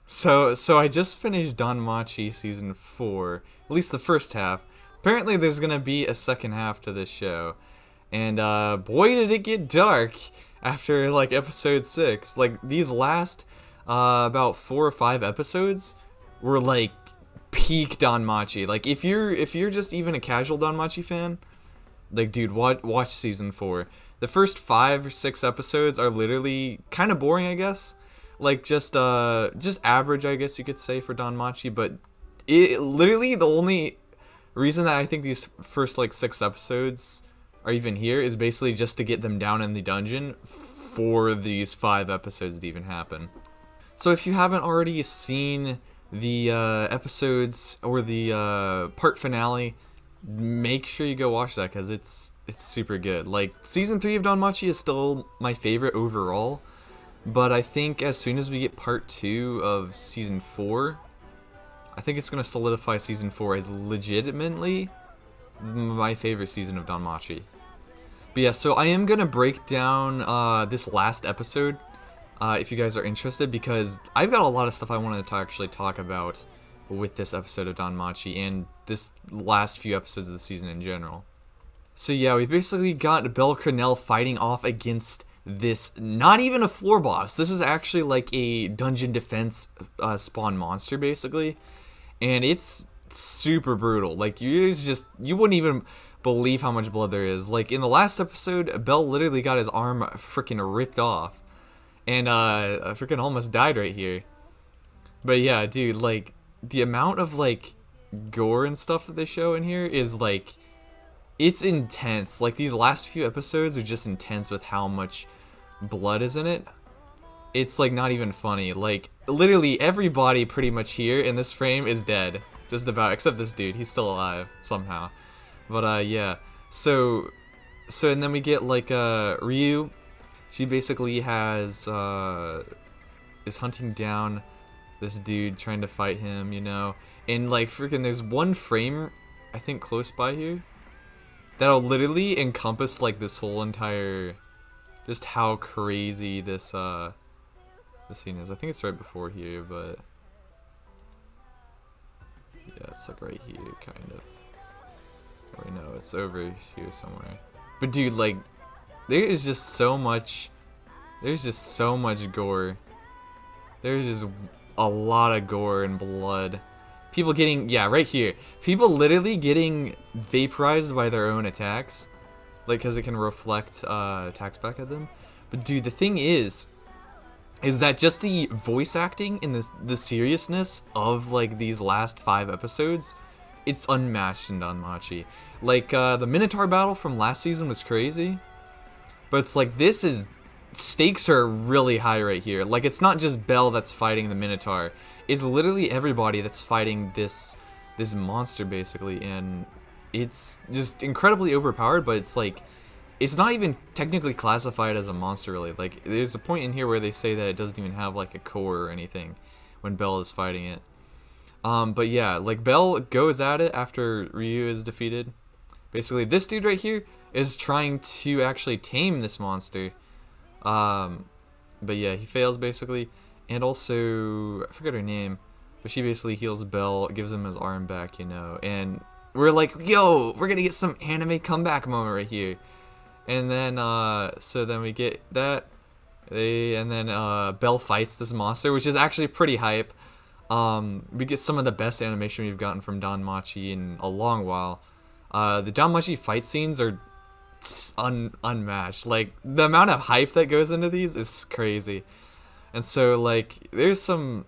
So I just finished Danmatchi season 4, at least the first half. Apparently there's gonna be a second half to this show. And boy did it get dark after like episode 6. Like these last about 4 or 5 episodes were like peak Danmatchi. Like if you're just even a casual Danmatchi fan, like dude, watch season 4. The first 5 or 6 episodes are literally kind of boring, I guess. Like just average, I guess you could say, for Danmachi, but it literally the only reason that I think these first like 6 episodes are even here is basically just to get them down in the dungeon for these 5 episodes to even happen. So if you haven't already seen the episodes or the part finale, make sure you go watch that because it's super good. Like season 3 of Danmachi is still my favorite overall, but I think as soon as we get part 2 of season 4, I think it's gonna solidify season 4 as legitimately my favorite season of Danmachi. But yeah, so I am gonna break down this last episode if you guys are interested, because I've got a lot of stuff I wanted to actually talk about with this episode of Danmachi and this last few episodes of the season in general. So yeah, we basically got Belle Crenelle fighting off against this, not even a floor boss. This is actually like a dungeon defense spawn monster basically, and it's super brutal. Like you wouldn't even believe how much blood there is. Like in the last episode, Belle literally got his arm freaking ripped off, and I freaking almost died right here. But yeah, dude, like the amount of like gore and stuff that they show in here is like, it's intense. Like these last few episodes are just intense with how much blood is in it. It's like not even funny. Like literally everybody pretty much here in this frame is dead, just about, except this dude. He's still alive somehow. But yeah, so and then we get like Ryu. She basically has is hunting down this dude, trying to fight him, you know. And like freaking there's one frame I think close by here that'll literally encompass like this whole entire, just how crazy this scene is. I think it's right before here, but yeah, it's like right here kind of. Or no, it's over here somewhere. But dude, like there's just so much gore. There's just a lot of gore and blood. People getting, yeah, right here. People literally getting vaporized by their own attacks. Like, because it can reflect attacks back at them. But dude, the thing is that just the voice acting and the seriousness of like these last 5 episodes, it's unmatched in Danmachi. Like the Minotaur battle from last season was crazy, but it's like stakes are really high right here. Like it's not just Belle that's fighting the Minotaur. It's literally everybody that's fighting this monster basically, and it's just incredibly overpowered, but it's like it's not even technically classified as a monster really. Like there's a point in here where they say that it doesn't even have like a core or anything when Belle is fighting it. But yeah, like Belle goes at it after Ryu is defeated. Basically this dude right here is trying to actually tame this monster. But yeah, he fails basically. And also, I forget her name, but she basically heals Belle, gives him his arm back, you know. And we're like, yo, we're gonna get some anime comeback moment right here. And then, so then we get that. Belle fights this monster, which is actually pretty hype. We get some of the best animation we've gotten from Danmachi in a long while. The Danmachi fight scenes are unmatched. Like the amount of hype that goes into these is crazy. And so like there's some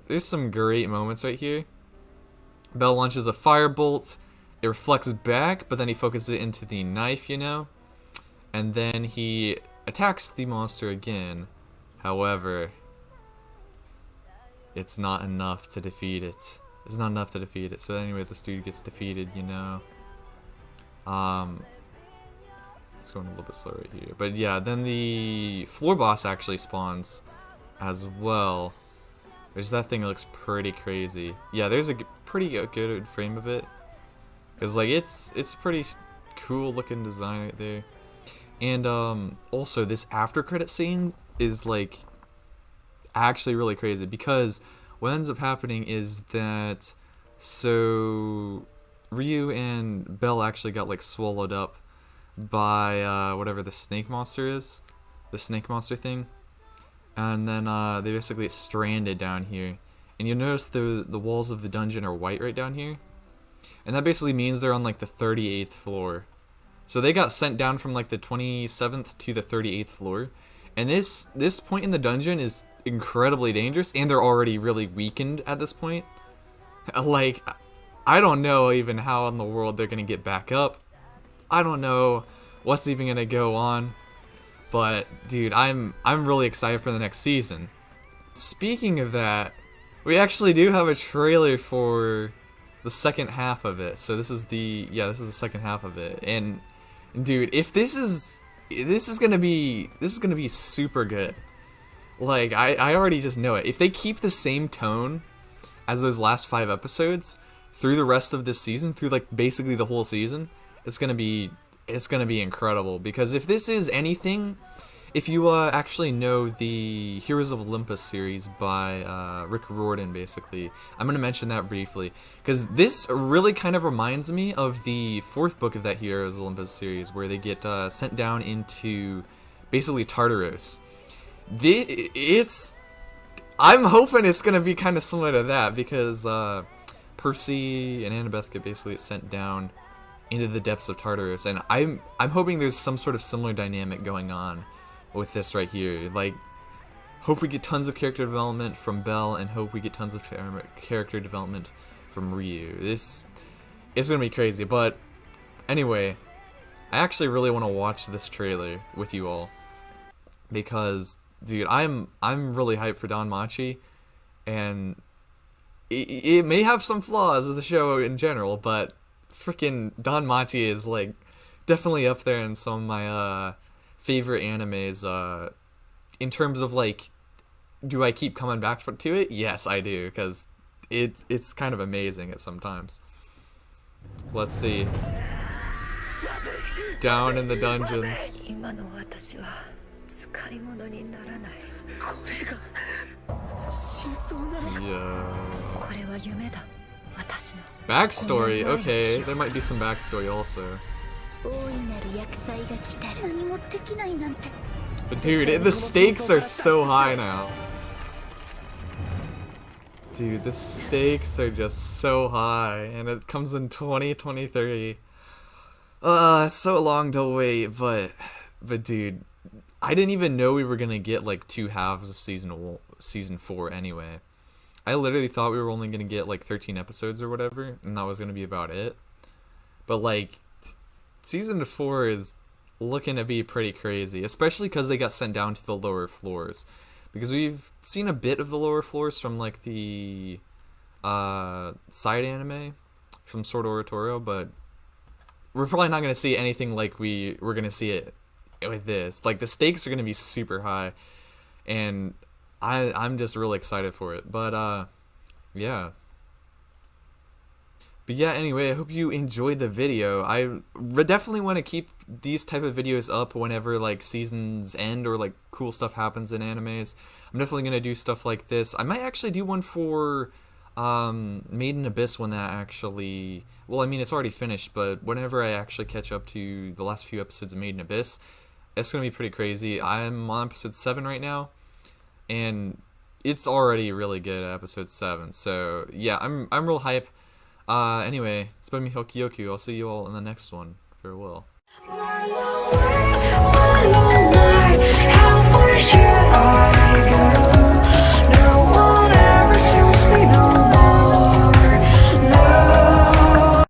great moments right here. Belle launches a firebolt, it reflects back, but then he focuses it into the knife, you know, and then he attacks the monster again. However, it's not enough to defeat it. So anyway, this dude gets defeated, you know. It's going a little bit slow right here. But yeah, then the floor boss actually spawns as well. Which that thing looks pretty crazy. Yeah, there's a pretty good frame of it. Because like it's a pretty cool looking design right there. And also this after credit scene is like actually really crazy, because what ends up happening is that, so Ryu and Bell actually got like swallowed up by whatever the snake monster is, the snake monster thing, and then they basically get stranded down here. And you'll notice the walls of the dungeon are white right down here, and that basically means they're on like the 38th floor. So they got sent down from like the 27th to the 38th floor, and this point in the dungeon is incredibly dangerous, and they're already really weakened at this point. Like, I don't know even how in the world they're gonna get back up. I don't know what's even gonna go on, but dude, I'm really excited for the next season. Speaking of that, we actually do have a trailer for the second half of it. So this is the second half of it, and dude, if this is gonna be super good. Like, I already just know it. If they keep the same tone as those last 5 episodes through the rest of this season, through like basically the whole season, it's gonna be incredible. Because if this is anything, if you actually know the Heroes of Olympus series by Rick Riordan, basically, I'm going to mention that briefly, because this really kind of reminds me of the 4th book of that Heroes of Olympus series, where they get sent down into basically Tartaros. I'm hoping it's going to be kind of similar to that, because Percy and Annabeth get basically sent down into the depths of Tartaros, and I'm hoping there's some sort of similar dynamic going on with this right here. Like, hope we get tons of character development from Bell, and hope we get tons of character development from Ryu. This is gonna be crazy. But anyway, I actually really want to watch this trailer with you all, because dude, I'm really hyped for Danmatchi, and it may have some flaws as the show in general, but freaking Danmatchi is like definitely up there in some of my favorite animes. In terms of like, do I keep coming back to it? Yes, I do, because it's kind of amazing at sometimes. Let's see. Down in the dungeons. Yeah. Backstory? Okay, there might be some backstory also. But dude, the stakes are so high now. Dude, the stakes are just so high, and it comes in 2023. It's so long to wait, but dude, I didn't even know we were gonna get like 2 halves of season 4 anyway. I literally thought we were only gonna get like 13 episodes or whatever, and that was gonna be about it. But like, season 4 is looking to be pretty crazy, especially because they got sent down to the lower floors. Because we've seen a bit of the lower floors from like the side anime from Sword Oratorio, but we're probably not going to see anything like we're going to see it with this. Like, the stakes are going to be super high, and I'm just really excited for it. But yeah. But yeah, anyway, I hope you enjoyed the video. I definitely want to keep these type of videos up whenever like seasons end or like cool stuff happens in animes. I'm definitely going to do stuff like this. I might actually do one for Made in Abyss when that actually... Well, I mean, it's already finished, but whenever I actually catch up to the last few episodes of Made in Abyss, it's going to be pretty crazy. I'm on episode 7 right now, and it's already really good at episode 7. So yeah, I'm real hype. Anyway, it's been me, Hokyoku. I'll see you all in the next one. Farewell.